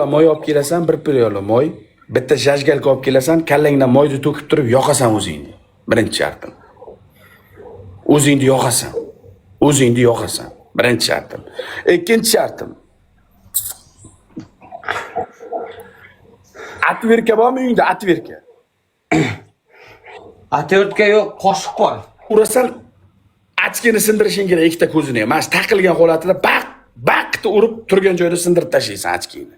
moy olib kelasan, bir piyola moy, bitta jajgalka olib kelasan, kallangdan moyni to'kib turib yoqasan o'zingni. Birinchi shartim. O'zingni yoqasan. O'zingni yoqasan. Birinchi shartim. Ikkinchi shartim. Atverka bormi uyingda? Atverka. Atverka yo'q, qoshiq bor. Urasan, achkini sindirishing kerak ikkita ko'zini. Mana shu taqilgan holatida baqni urib turgan joyda sindirib tashlaysan achkini.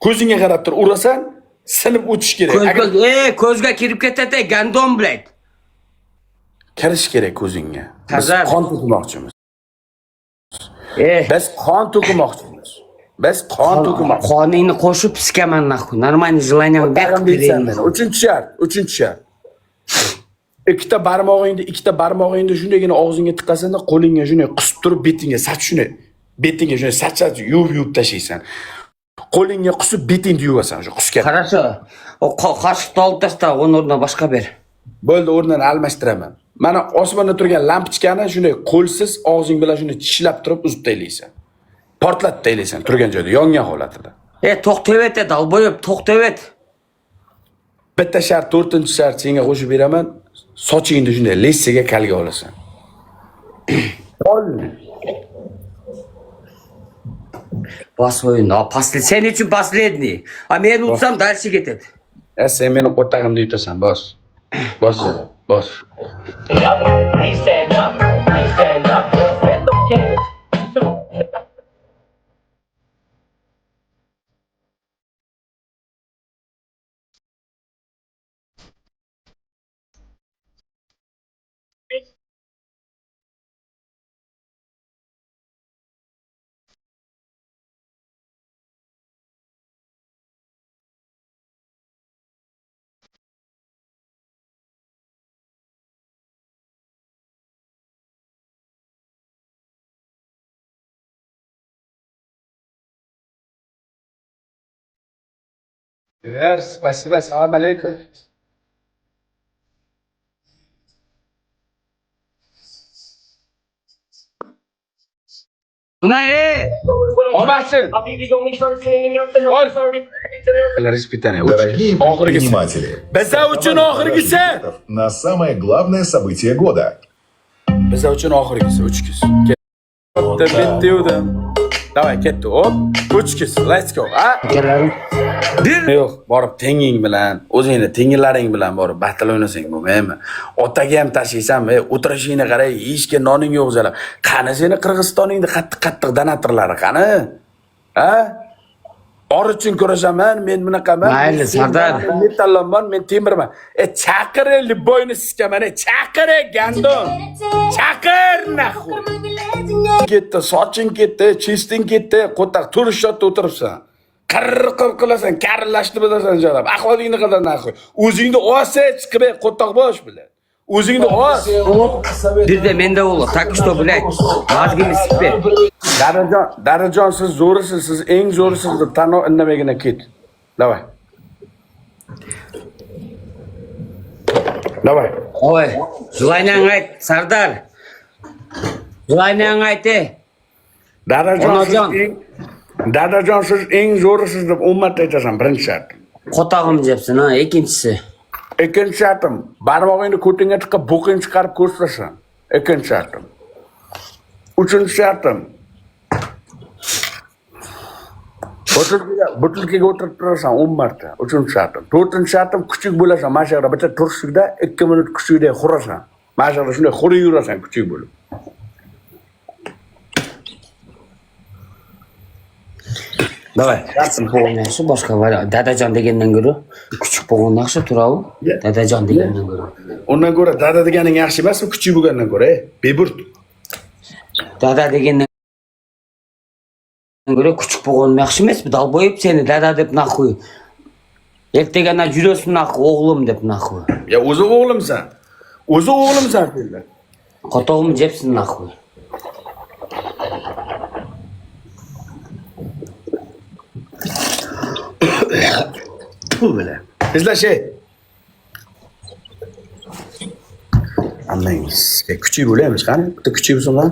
Ko'zingga qarab tur, urasan, sinib o'tish kerak. Ko'zga kirib ketadi, gandon bilan. Kirish kerak ko'zingga. Biz qon to'kmoqchimiz. Biz qon to'kmoqchimiz. Biz qon to'kmoqchimiz. Qoningni qo'shib piskaman nahku. Нормально желание berib. Uchinchi shart. Ikkita barmog'ingni shundagina og'zingga tiqasanda, qo'lingga shunday qisib turib betingga sach shunday. Betingga shunday sach yuvib tashlaysan. Qo'lingga qisib betingni yuvasan o'sha qisgan. Хорошо. O qoshiqni olib tashla, uni o'rniga boshqa ber. Bo'ldi, o'rnini almashtiraman. Mana osmonda turgan lampochkani shunday qo'lsiz og'zing bilan shunday tishlab turib uzib taylaysan. Portlatib taylaysan turgan joyda, yongan holatida. To'xtab et, dalboyib, to'xtab et. Bitta shart, 4-shart senga qo'shib beraman. Sochingni shunday lessiga kalga olasan. Ol. Basvoyun, sen uchun последний. A men utsam dальше ketadi. Sen meni qo'tag'imda yutasan, bos. Bos. Спасибо, салам алейкум. Olmasın. Испытание. Дорогие предприниматели, Bizlar uchun oxirgisi. на самое главное событие года. Bizlar uchun oxirgisi 3 kuz. Bitta. Davay, ketdi. Hop, 3 kuz. Let's go. Ha? Akalarim. Yo'q, borib tenging bilan, o'zingni tengillaring bilan borib battle o'ynasang bo'lmaymi? Otaga ham tashlaysanmi? O'tirishingni qarang, yeyishga noning yo'q jalab. Qani seni Qirg'izistoningda qattiq donatorlari qani? Ha? Or uchun kurashaman, men bunaqaman. Mayli, Sardar. Metallonman, men temirman. Chaqir Liboyni siskaman, chaqir gandon. Chaqir naxu. Ketdi, soching ketdi, chisting ketdi, qo'taq turish shotda o'tiribsan. Qirr qilasan, karillashni bilasan jalab. Ahvolingni qadar naxu. O'zingni olsa chiqib qo'taq bosh bilan. O'zingni ol. Birde menda o'g'li, tak что, блядь. Mazgini sikbe. Darajon, siz zo'risiz, siz eng zo'risiz deb tanov indamagina ket. Davay. Oy, желаниең ayt, Sardar. Желаниең ayt. Dadajon, siz eng zo'risiz deb ummatga aytasan, birinchi shart. Qotag'im jepsin, ha, ikkinchisi. Ikkinchi shartim, barmog'ingni ko'tingga tiqib, bo'qingni chiqarib ko'rsatasan. Ikkinchi shartim. Uchinchi shartim. Butilkaga o'tirib turasan 10 marta. Uchinchi shartim. To'rtinchi shartim, kuchuk bo'lasan. Mana shu yerda bitta turishlikda 2 minut kuchukda xurasan. Mana shu yerda shunday xurib yurasan kuchuk bo'lib. Davay. Bo'g'in yaxshi, boshqa variant. Dadajon degandan ko'ra, kuchuk bo'g'in yaxshi turavi. Dadajon degandan ko'ra. Undan ko'ra dada deganing yaxshi emasmi, kuchuk bo'lgandan ko'ra, beburt. Dada degandan ko'ra kuchuk bo'g'in yaxshi emasmi? Dalboyib seni dada deb naxuy. Ertagana jurasini naxuy, o'g'lim deb naxuy. Ya o'zi o'g'limsan. Senlar. Qotog'imni jepsin naxuy. Böyle. İzle şey. Anlayınız. Küçüğü böyleymiş hani. Bir de küçüğü sonra.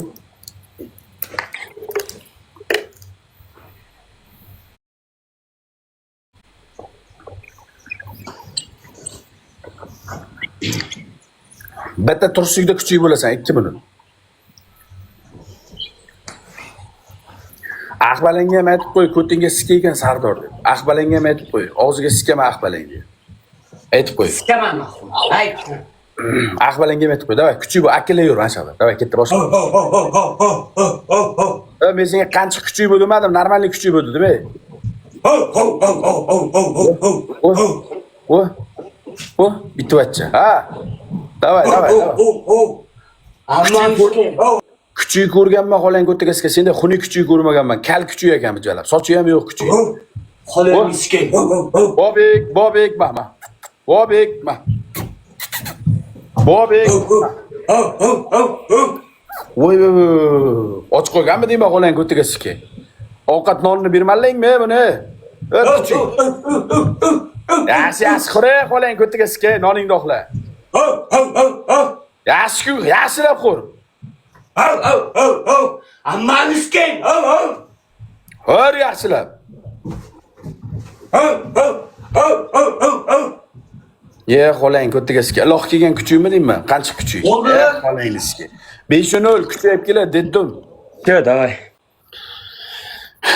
Bitta turishlikda kuchli bo'lasan 2 minut. Ahbalanga ham aytib qo'y, ko'tingga sikaykan Sardor deb. Ahbalanga ham aytib qo'y, og'ziga sikama ahbalanga. Aytib qo'y. Sikaman maxsus. Ayt. Ahbalanga ham aytib qo'y. Davay, kuchli bo'l, akalayver mana shu. Davay, ketdi boshqa. Men senga qancha kuchli bo'l demadim, normalniy kuchli bo'l dedim, ey. O, bitvachcha. Ha. Davay. Ammo Kuchli ko'rganman xolang ko'tagasiga, senda xunuk kuchli ko'rmaganman. Kal kuchli ekan bu jalab. Sochi ham yo'q kuchli. qo'lim iskay. Bobek, mama. Bobek. Voy, och qo'yganmi deyman xolang ko'tagasiga. Ovqat nonni bermanlangmi buni? Kuchli. Yaxshi, xure xolang ko'tagasiga noningni oqla. Yaxshilab qo'y. Amman iskay. Hör yaxshilab. Xolang ko'tagasiga iloq kelgan kuchuymi deyman? Qancha kuchuy? Xolangizga. 5-0 kuchayib keladi dedim. Davay.